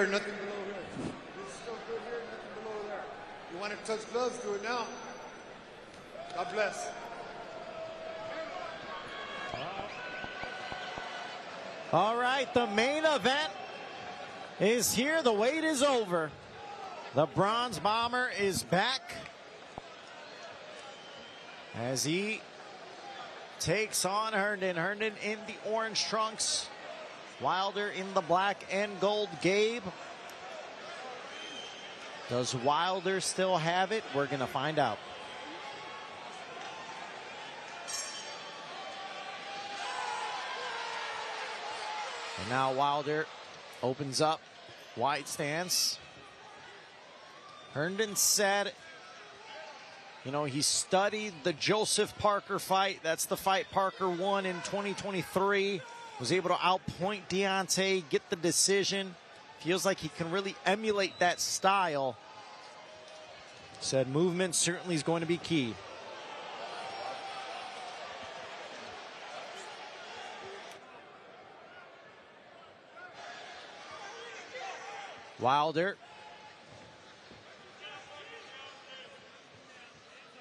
Nothing below here. It's still good here, nothing below there. You want to touch gloves, do it now. God bless. All right, the main event is here. The wait is over. The Bronze Bomber is back as he takes on Herndon. Herndon in the orange trunks, Wilder in the black and gold. Gabe, does Wilder still have it? We're going to find out. And now Wilder opens up, wide stance. Herndon said, you know, he studied the Joseph Parker fight. That's the fight Parker won in 2023. Was able to outpoint Deontay, get the decision. Feels like he can really emulate that style. Said movement certainly is going to be key. Wilder.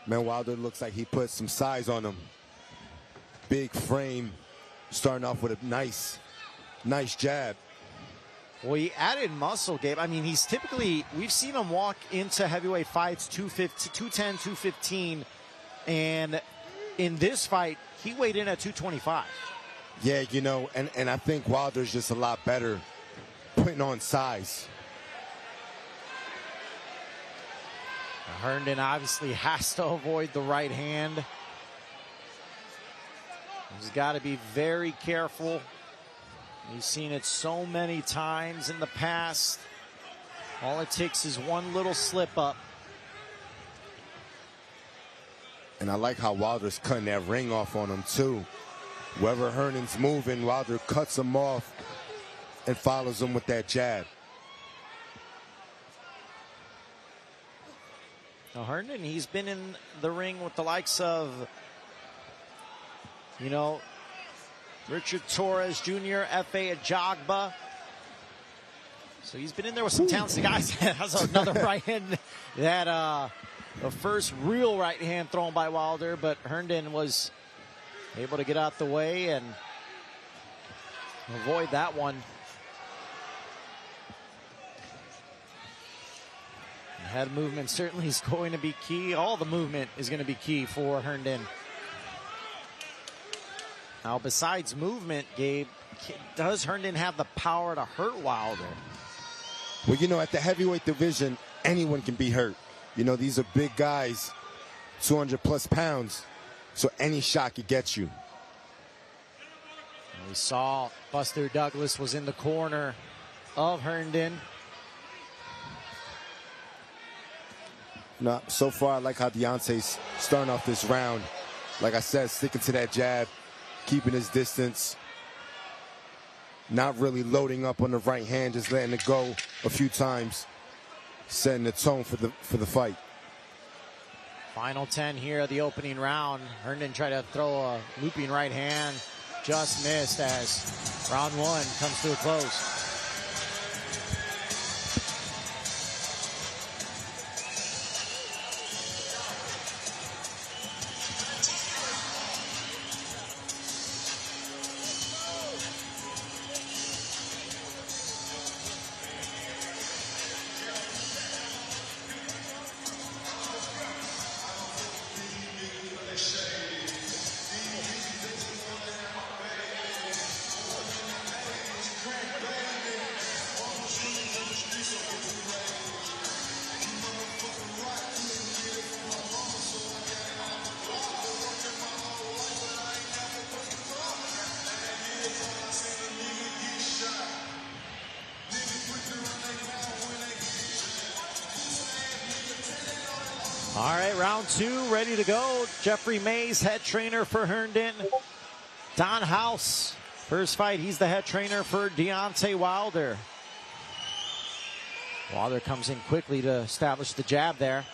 Man, Wilder looks like he put some size on him. Big frame, starting off with a nice jab. Well, he added muscle, Gabe. I mean, he's typically, we've seen him walk into heavyweight fights 210, 215, and in this fight, he weighed in at 225. Yeah, you know, and I think Wilder's just a lot better putting on size. Herndon obviously has to avoid the right hand. He's got to be very careful. He's seen it so many times in the past. All it takes is one little slip up. And I like how Wilder's cutting that ring off on him too. Wherever Herndon's moving, Wilder cuts him off and follows him with that jab. Now Herndon, he's been in the ring with the likes of, you know, Richard Torres Jr., F.A. Ajagba. So he's been in there with some talented guys. Has another right hand, that the first real right hand thrown by Wilder, but Herndon was able to get out the way and avoid that one. Head movement certainly is going to be key. All the movement is going to be key for Herndon. Now, besides movement, Gabe, does Herndon have the power to hurt Wilder? Well, you know, at the heavyweight division, anyone can be hurt. You know, these are big guys, 200+ pounds, so any shot could get you. We saw Buster Douglas was in the corner of Herndon. No, so far, I like how Deontay's starting off this round. Like I said, sticking to that jab, keeping his distance, not really loading up on the right hand, just letting it go a few times, setting the tone for the fight. Final 10 here, the opening round. Herndon tried to throw a looping right hand, just missed as round one comes to a close. All right, round two, ready to go. Jeffrey Mays, head trainer for Herndon. Don House, first fight, he's the head trainer for Deontay Wilder. Wilder comes in quickly to establish the jab there.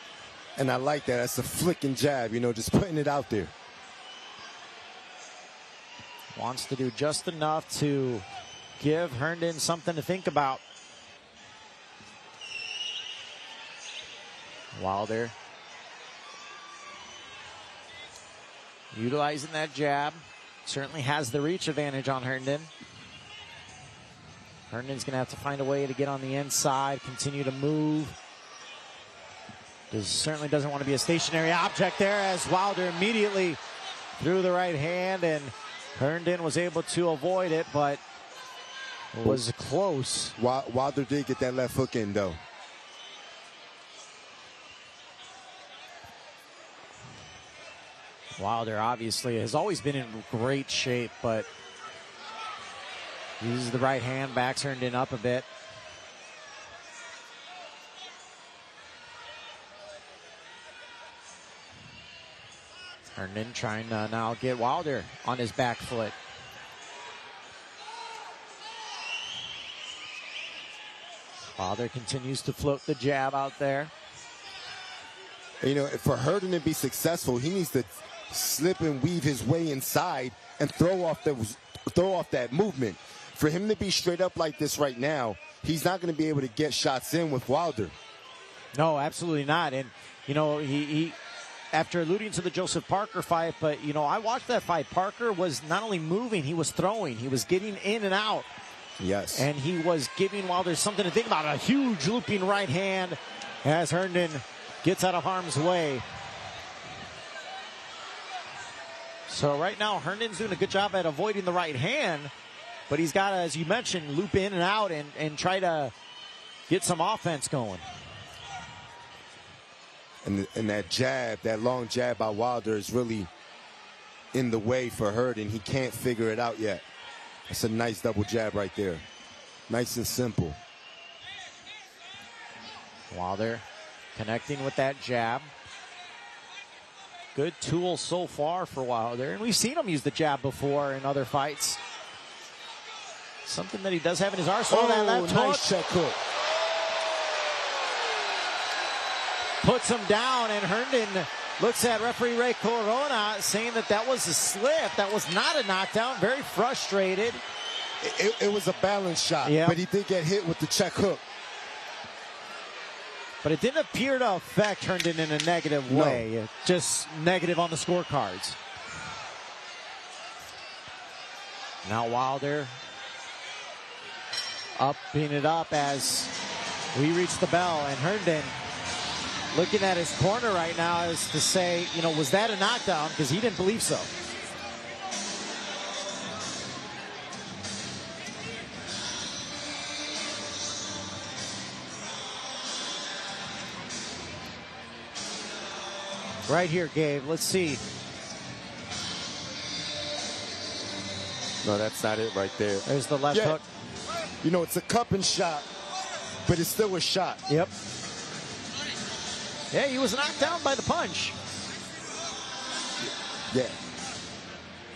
And I like that. That's a flicking jab, you know, just putting it out there. Wants to do just enough to give Herndon something to think about. Wilder utilizing that jab. Certainly has the reach advantage on Herndon. Herndon's going to have to find a way to get on the inside, continue to move. Certainly doesn't want to be a stationary object there, as Wilder immediately threw the right hand, and Herndon was able to avoid it, but it was close. Wilder did get that left hook in, though. Wilder obviously has always been in great shape, but uses the right hand, backs Herndon up a bit. Herndon trying to now get Wilder on his back foot. Wilder continues to float the jab out there. You know, for Herndon to be successful, he needs to slip and weave his way inside and throw off that movement. For him to be straight up like this right now, he's not going to be able to get shots in with Wilder. No, absolutely not. And, you know, he after alluding to the Joseph Parker fight, but, you know, I watched that fight. Parker was not only moving, he was throwing. He was getting in and out. Yes. And he was giving Wilder something to think about. A huge looping right hand as Herndon gets out of harm's way. So right now, Herndon's doing a good job at avoiding the right hand, but he's got to, as you mentioned, loop in and out and try to get some offense going. And that jab, that long jab by Wilder is really in the way for Herndon. He can't figure it out yet. That's a nice double jab right there. Nice and simple. Wilder connecting with that jab. Good tool so far for Wilder. And we've seen him use the jab before in other fights. Something that he does have in his arsenal. That left nice check hook. Puts him down, and Herndon looks at referee Ray Corona saying that that was a slip. That was not a knockdown. Very frustrated. It was a balance shot, yep. But he did get hit with the check hook. But it didn't appear to affect Herndon in a negative way. No. Just negative on the scorecards. Now Wilder upping it up as we reach the bell, and Herndon looking at his corner right now as to say, you know, was that a knockdown? Because he didn't believe so. Right here, Gabe. Let's see. No, that's not it right there. There's the left hook. You know, it's a cupping shot, but it's still a shot. Yep. Yeah, he was knocked down by the punch. Yeah.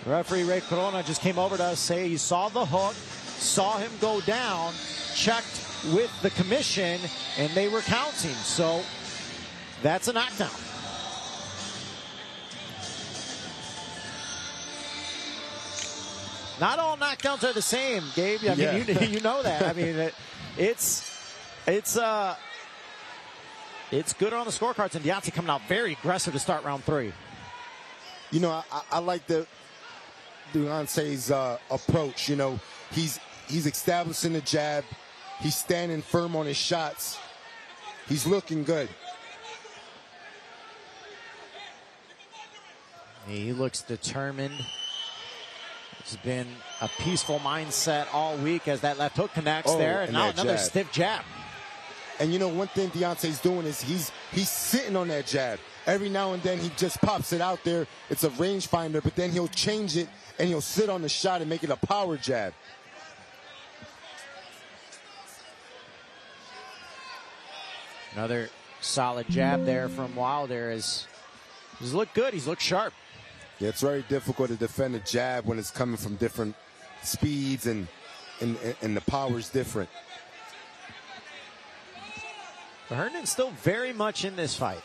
Referee Ray Corona just came over to us, say he saw the hook, saw him go down, checked with the commission, and they were counting. So that's a knockdown. Not all knockdowns are the same, Gabe. I mean, you know that. I mean, it's good on the scorecards, and Deontay coming out very aggressive to start round 3. You know, I like Deontay's approach. You know, he's establishing the jab. He's standing firm on his shots. He's looking good. He looks determined. It's been a peaceful mindset all week as that left hook connects there, and now another stiff jab. And you know, one thing Deontay's doing is he's sitting on that jab. Every now and then he just pops it out there. It's a rangefinder, but then he'll change it and he'll sit on the shot and make it a power jab. Another solid jab there from Wilder. He's looked good. He's looked sharp. Yeah, it's very difficult to defend a jab when it's coming from different speeds and the power's different. But Herndon's still very much in this fight.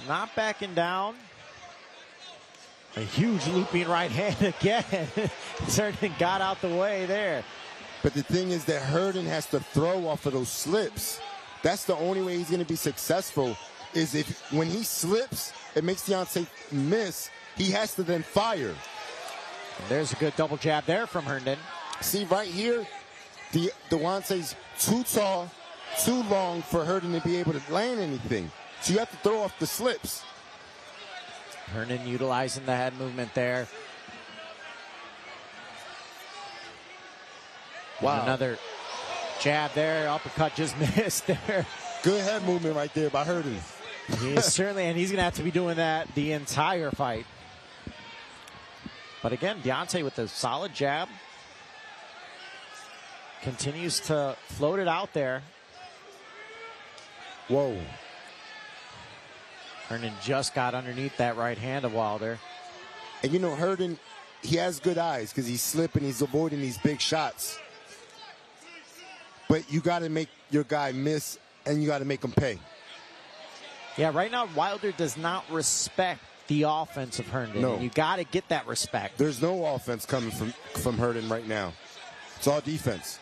Not backing down. A huge looping right hand again. Herndon got out the way there. But the thing is that Herndon has to throw off of those slips. That's the only way he's going to be successful, is if when he slips, it makes Deontay miss. He has to then fire. And there's a good double jab there from Herndon. See, right here, Deontay's too tall, too long for Herndon to be able to land anything. So you have to throw off the slips. Herndon utilizing the head movement there. Wow. And another jab there. Uppercut just missed there. Good head movement right there by Herndon. He is certainly, and he's going to have to be doing that the entire fight. But again, Deontay with a solid jab. Continues to float it out there. Whoa. Herndon just got underneath that right hand of Wilder. And you know, Herndon, he has good eyes because he's slipping, he's avoiding these big shots. But you got to make your guy miss, and you got to make him pay. Yeah, right now Wilder does not respect the offense of Herndon. No. And you got to get that respect. There's no offense coming from Herndon right now. It's all defense.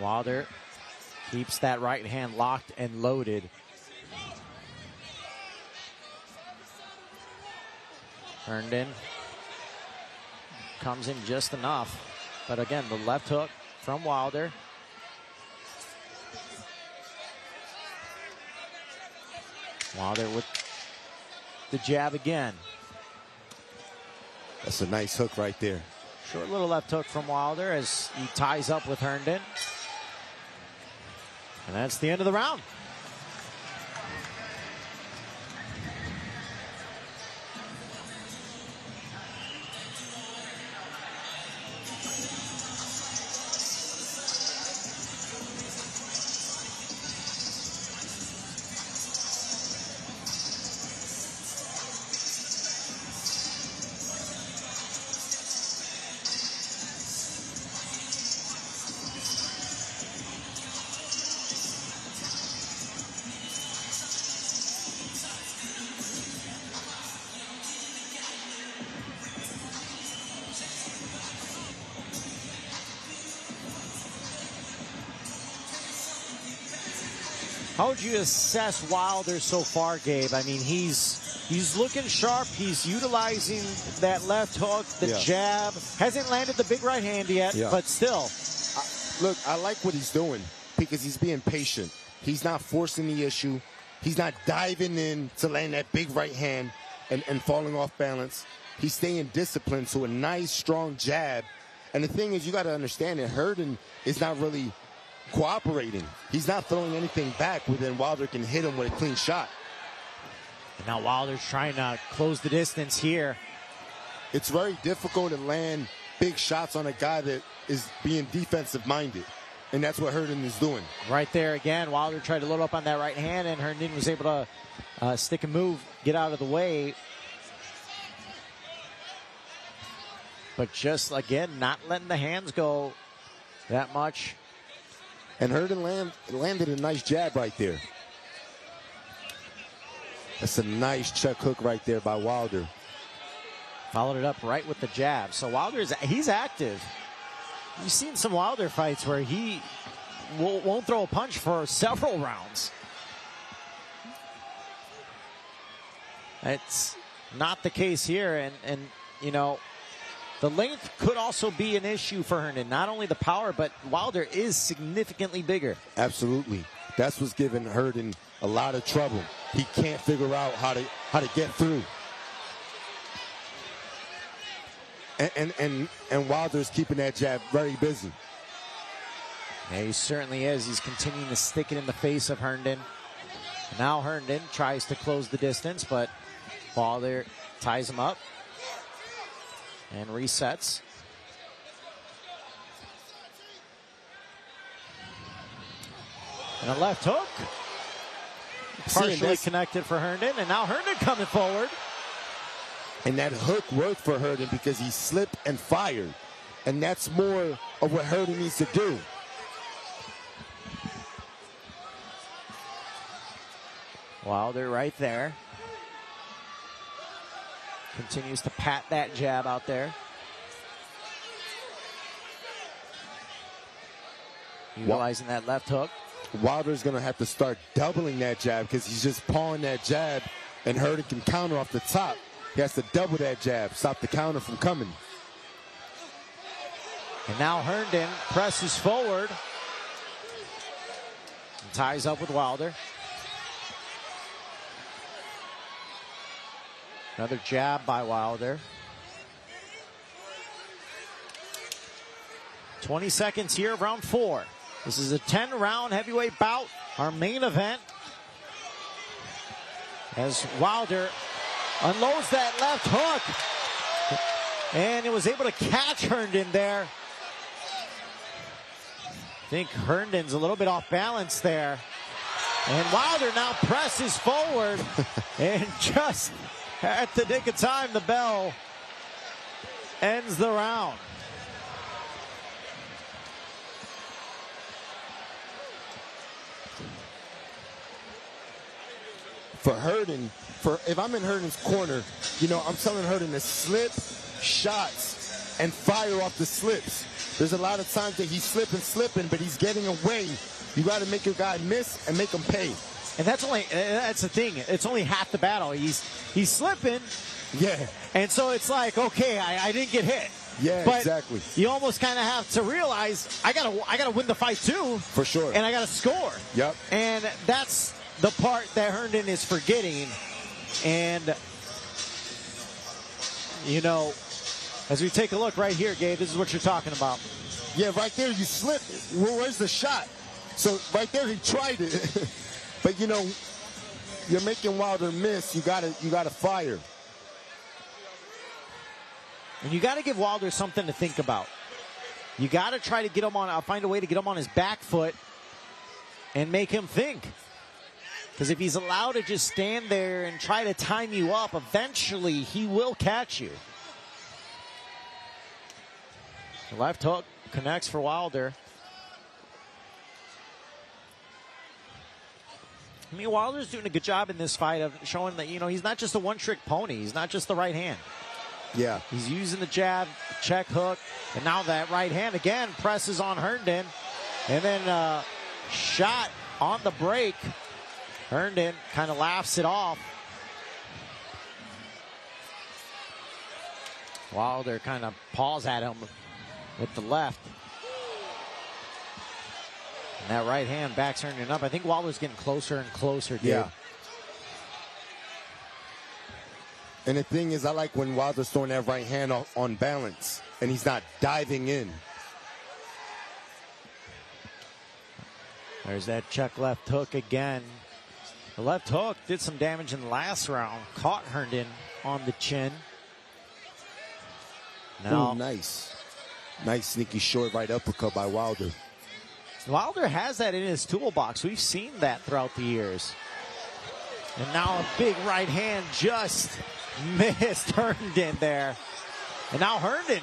Wilder keeps that right hand locked and loaded. Herndon comes in just enough. But again, the left hook from Wilder. Wilder with the jab again. That's a nice hook right there. Short little left hook from Wilder as he ties up with Herndon. And that's the end of the round. How would you assess Wilder so far, Gabe? I mean, he's looking sharp. He's utilizing that left hook, the jab. Hasn't landed the big right hand yet, but still. Look, I like what he's doing because he's being patient. He's not forcing the issue. He's not diving in to land that big right hand and falling off balance. He's staying disciplined, so a nice, strong jab. And the thing is, you got to understand that Herndon is not really cooperating. He's not throwing anything back where then Wilder can hit him with a clean shot. And now Wilder's trying to close the distance here. It's very difficult to land big shots on a guy that is being defensive minded. And that's what Herndon is doing. Right there again, Wilder tried to load up on that right hand, and Herndon was able to stick and move, get out of the way. But just, again, not letting the hands go that much. And Herndon landed a nice jab right there. That's a nice check hook right there by Wilder. Followed it up right with the jab. So he's active. You've seen some Wilder fights where he won't throw a punch for several rounds. It's not the case here. And you know, the length could also be an issue for Herndon. Not only the power, but Wilder is significantly bigger. Absolutely. That's what's giving Herndon a lot of trouble. He can't figure out how to get through. And Wilder's keeping that jab very busy. Yeah, he certainly is. He's continuing to stick it in the face of Herndon. Now Herndon tries to close the distance, but Wilder ties him up and resets. And a left hook. Partially connected for Herndon, and now Herndon coming forward. And that hook worked for Herndon because he slipped and fired. And that's more of what Herndon needs to do. Wilder right there. Continues to pat that jab out there. Utilizing that left hook. Wilder's going to have to start doubling that jab because he's just pawing that jab, and Herndon can counter off the top. He has to double that jab, stop the counter from coming. And now Herndon presses forward and ties up with Wilder. Another jab by Wilder. 20 seconds here of round 4. This is a 10-round heavyweight bout, our main event. As Wilder unloads that left hook. And it was able to catch Herndon there. I think Herndon's a little bit off balance there. And Wilder now presses forward. And just at the nick of time, the bell ends the round. For Herndon, if I'm in Herndon's corner, you know, I'm telling Herndon to slip shots and fire off the slips. There's a lot of times that he's slipping, but he's getting away. You got to make your guy miss and make him pay. And that's the thing. It's only half the battle. He's slipping. Yeah. And so it's like, okay, I didn't get hit. Yeah, but exactly. You almost kind of have to realize I gotta win the fight too. For sure. And I gotta score. Yep. And that's the part that Herndon is forgetting. And you know, as we take a look right here, Gabe, this is what you're talking about. Yeah, right there you slip. Where's the shot? So right there he tried it. But you know, you're making Wilder miss. You gotta fire. And you got to give Wilder something to think about. You got to try to get him on, find a way to get him on his back foot and make him think. Because if he's allowed to just stand there and try to time you up, eventually he will catch you. The left hook connects for Wilder. I mean, Wilder's doing a good job in this fight of showing that, you know, he's not just a one-trick pony. He's not just the right hand. Yeah. He's using the jab, check hook, and now that right hand again presses on Herndon. And then shot on the break. Herndon kind of laughs it off. Wilder kind of paws at him with the left. And that right hand backs Herndon up. I think Wilder's getting closer and closer, dude. Yeah. And the thing is, I like when Wilder's throwing that right hand on balance, and he's not diving in. There's that check left hook again. The left hook did some damage in the last round. Caught Herndon on the chin. Now, ooh, nice. Nice sneaky short right uppercut by Wilder. Wilder has that in his toolbox. We've seen that throughout the years. And now a big right hand just missed Herndon there. And now Herndon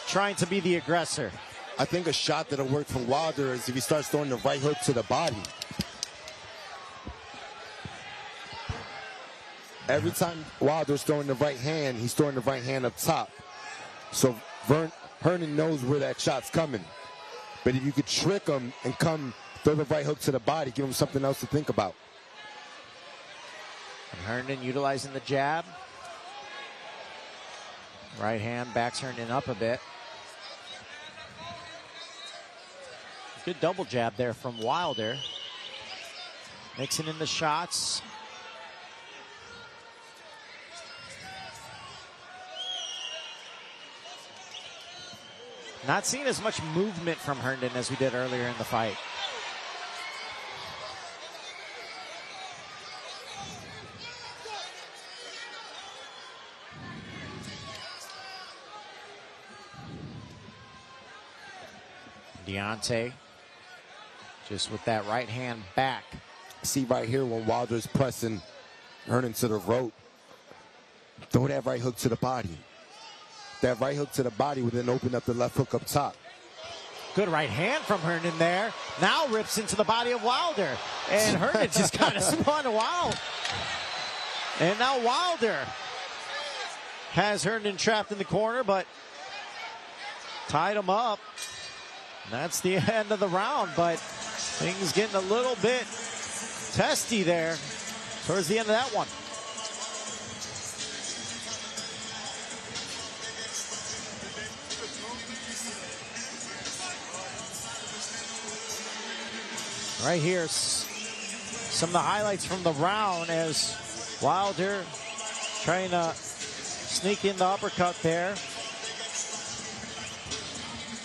trying to be the aggressor. I think a shot that'll work for Wilder is if he starts throwing the right hook to the body. Every time Wilder's throwing the right hand, he's throwing the right hand up top. So Herndon knows where that shot's coming. But if you could trick him and throw the right hook to the body, give him something else to think about. And Herndon utilizing the jab. Right hand backs Herndon up a bit. Good double jab there from Wilder. Mixing in the shots. Not seeing as much movement from Herndon as we did earlier in the fight. Deontay just with that right hand back. See right here when Wilder's pressing Herndon to the rope. Throw that right hook to the body. That right hook to the body would then open up the left hook up top. Good right hand from Herndon there. Now rips into the body of Wilder. And Herndon just kind of spun wild. And now Wilder has Herndon trapped in the corner, but tied him up. That's the end of the round, but Things getting a little bit testy there towards the end of that one. Right here, some of the highlights from the round as Wilder trying to sneak in the uppercut there.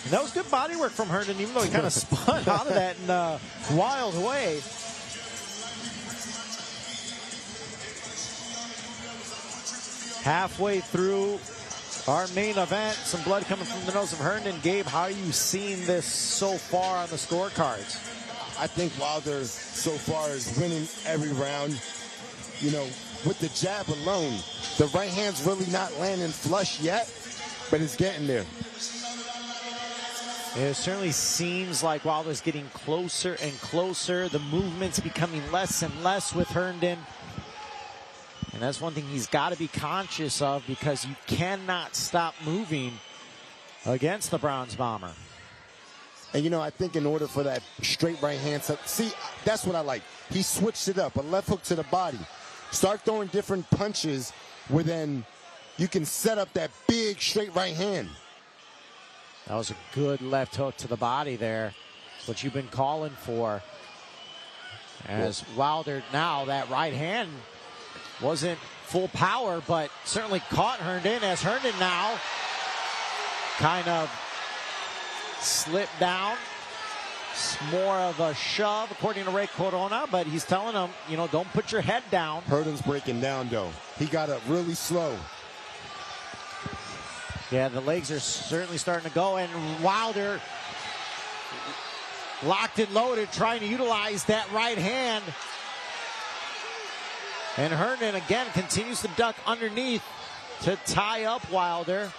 And that was good body work from Herndon, even though he kind of spun out of that in a wild way. Halfway through our main event, some blood coming from the nose of Herndon. Gabe, how are you seeing this so far on the scorecards? I think Wilder so far is winning every round. You know, with the jab alone, the right hand's really not landing flush yet, but it's getting there. It certainly seems like Wilder's getting closer and closer. The movement's becoming less and less with Herndon. And that's one thing he's got to be conscious of, because you cannot stop moving against the Bronze Bomber. And, you know, I think in order for that straight right hand, see, that's what I like. He switched it up, a left hook to the body. Start throwing different punches where then you can set up that big straight right hand. That was a good left hook to the body there. That's what you've been calling for. As Wilder now, that right hand wasn't full power, but certainly caught Herndon, as Herndon now kind of slipped down. It's more of a shove, according to Ray Corona, but he's telling him, you know, don't put your head down. Herndon's breaking down, though. He got up really slow. Yeah, the legs are certainly starting to go, and Wilder locked and loaded, trying to utilize that right hand. And Herndon, again, continues to duck underneath to tie up Wilder.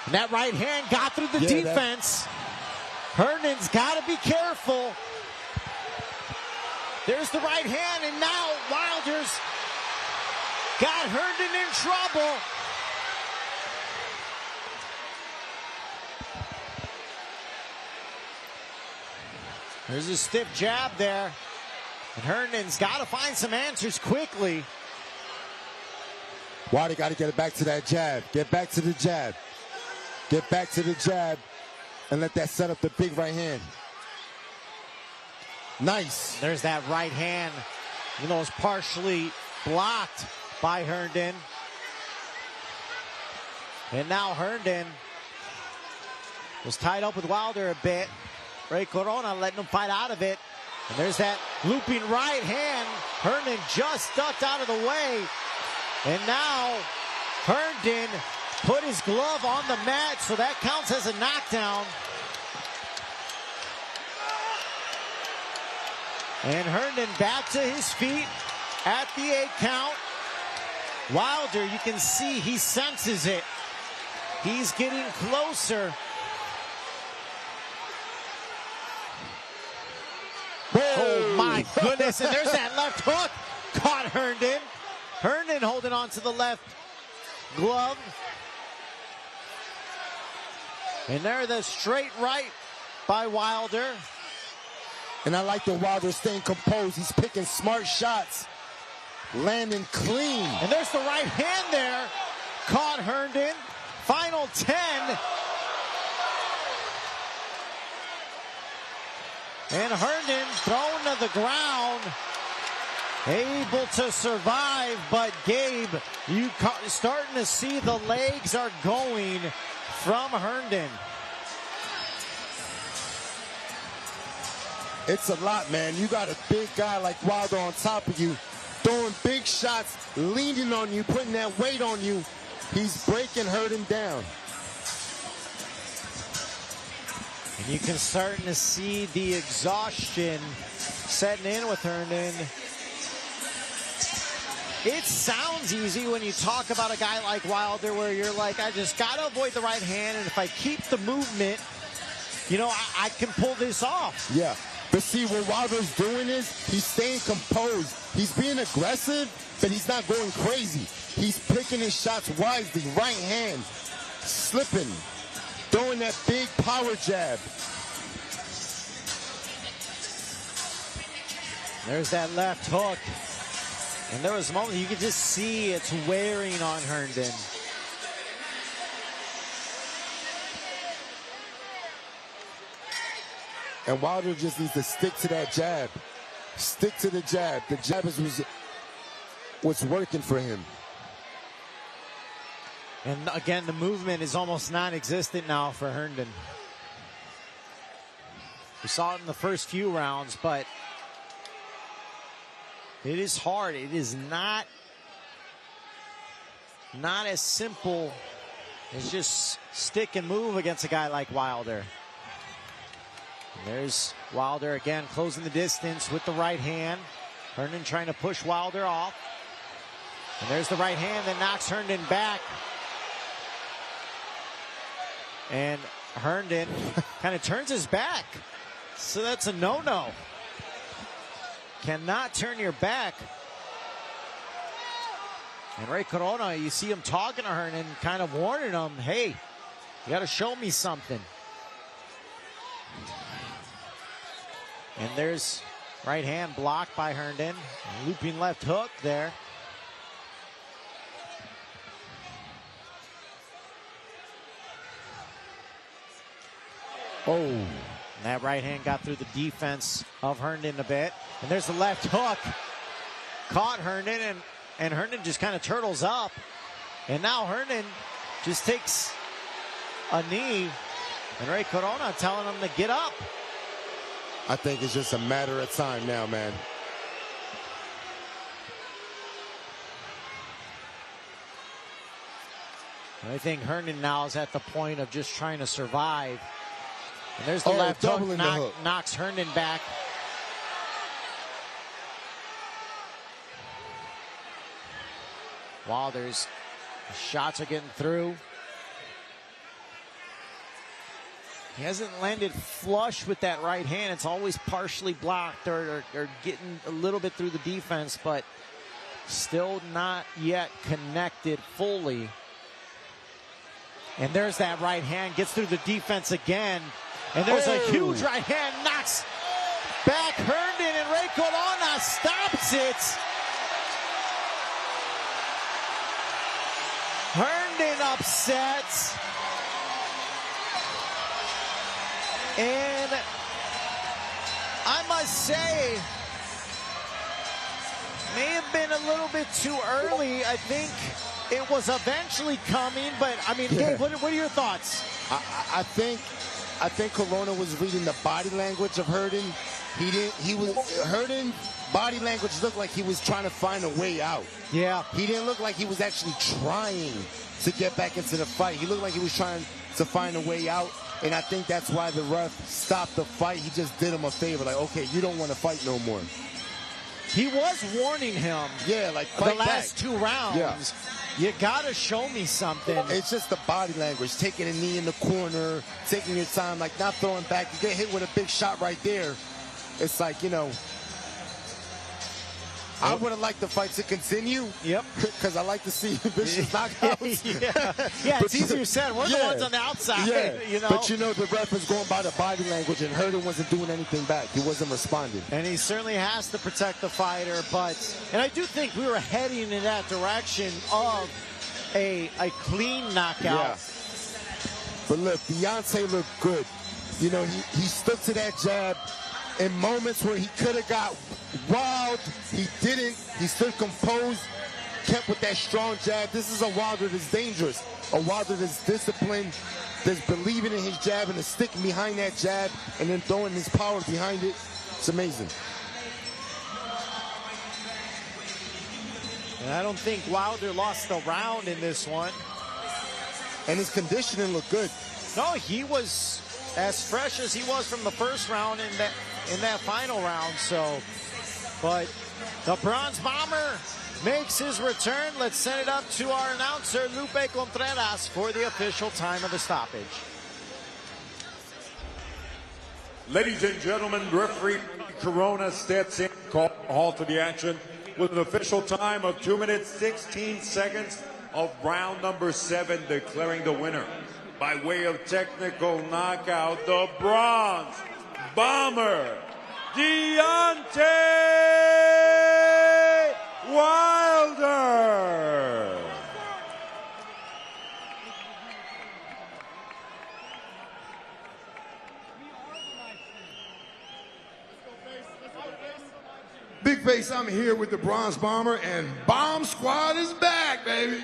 And that right hand got through the defense. Herndon's got to be careful. There's the right hand, and now Wilder's got Herndon in trouble. There's a stiff jab there. And Herndon's got to find some answers quickly. Wilder got to get it back to that jab. Get back to the jab. Get back to the jab and let that set up the big right hand. Nice. There's that right hand. You know, it's partially blocked by Herndon. And now Herndon was tied up with Wilder a bit. Ray Corona letting him fight out of it. And there's that looping right hand. Herndon just ducked out of the way. And now Herndon put his glove on the mat, so that counts as a knockdown. And Herndon back to his feet at the 8 count. Wilder, you can see he senses it. He's getting closer. Oh my goodness, and there's that left hook. Caught Herndon. Herndon holding on to the left glove. And there, the straight right by Wilder. And I like the Wilder staying composed. He's picking smart shots, landing clean. And there's the right hand there. Caught Herndon. Final 10. And Herndon thrown to the ground. Able to survive, but Gabe, you starting to see the legs are going from Herndon. It's a lot, man. You got a big guy like Wilder on top of you, throwing big shots, leaning on you, putting that weight on you. He's breaking Herndon down. And you can start to see the exhaustion setting in with Herndon. It sounds easy when you talk about a guy like Wilder, where you're like, I just got to avoid the right hand, and if I keep the movement, you know, I can pull this off. Yeah, but see, what Wilder's doing is he's staying composed. He's being aggressive, but he's not going crazy. He's picking his shots wisely. Right hand, slipping, throwing that big power jab. There's that left hook. And there was a moment you could just see it's wearing on Herndon. And Wilder just needs to stick to that jab. Stick to the jab. The jab is what's working for him. And again, the movement is almost non-existent now for Herndon. We saw it in the first few rounds, but it is hard. It is not as simple as just stick and move against a guy like Wilder. And there's Wilder again closing the distance with the right hand. Herndon trying to push Wilder off. And there's the right hand that knocks Herndon back. And Herndon kind of turns his back. So that's a no-no. Cannot turn your back. And Ray Corona, you see him talking to Herndon, kind of warning him, hey, you got to show me something. And there's right hand blocked by Herndon. Looping left hook there. Oh. And that right hand got through the defense of Herndon a bit. And there's the left hook. Caught Herndon, and Herndon just kind of turtles up. And now Herndon just takes a knee. And Ray Corona telling him to get up. I think it's just a matter of time now, man. I think Herndon now is at the point of just trying to survive. And there's the left hook, knocks Herndon back. Wilder's shots are getting through. He hasn't landed flush with that right hand. It's always partially blocked or getting a little bit through the defense, but still not yet connected fully. And there's that right hand, gets through the defense again. And there's a huge right hand, knocks back Herndon, and Ray Corona stops it. Herndon upset. And I must say, may have been a little bit too early. I think it was eventually coming, but I mean, Gabe, what are your thoughts? I think Corona was reading the body language of Herndon. Herndon body language looked like he was trying to find a way out. Yeah. He didn't look like he was actually trying to get back into the fight. He looked like he was trying to find a way out. And I think that's why the ref stopped the fight. He just did him a favor. Like, okay, you don't want to fight no more. He was warning him. Yeah, like fight the last back. 2 rounds. Yeah. You got to show me something. It's just the body language. Taking a knee in the corner, taking your time, like not throwing back. You get hit with a big shot right there. It's like, you know, I would have liked the fight to continue. Yep. Because I like to see vicious knockouts. Yeah, it's easier said. We're the ones on the outside. Yeah. You know? But you know, the ref is going by the body language, and Herndon wasn't doing anything back. He wasn't responding. And he certainly has to protect the fighter. And I do think we were heading in that direction of a clean knockout. Yeah. But look, Deontay looked good. You know, he stuck to that jab. In moments where he could have got wild, he didn't. He stood composed, kept with that strong jab. This is a Wilder that's dangerous. A Wilder that's disciplined, that's believing in his jab and is sticking behind that jab and then throwing his power behind it. It's amazing. And I don't think Wilder lost the round in this one. And his conditioning looked good. No, he was as fresh as he was from the first round in that final round. So, but the Bronze Bomber makes his return. Let's send it up to our announcer, Lupe Contreras, for the official time of the stoppage. Ladies and gentlemen, referee Corona steps in, call halt to the action with an official time of 2 minutes, 16 seconds of round number 7, declaring the winner by way of technical knockout, the Bronze Bomber, Deontay Wilder. Big Face, I'm here with the Bronze Bomber, and Bomb Squad is back, baby.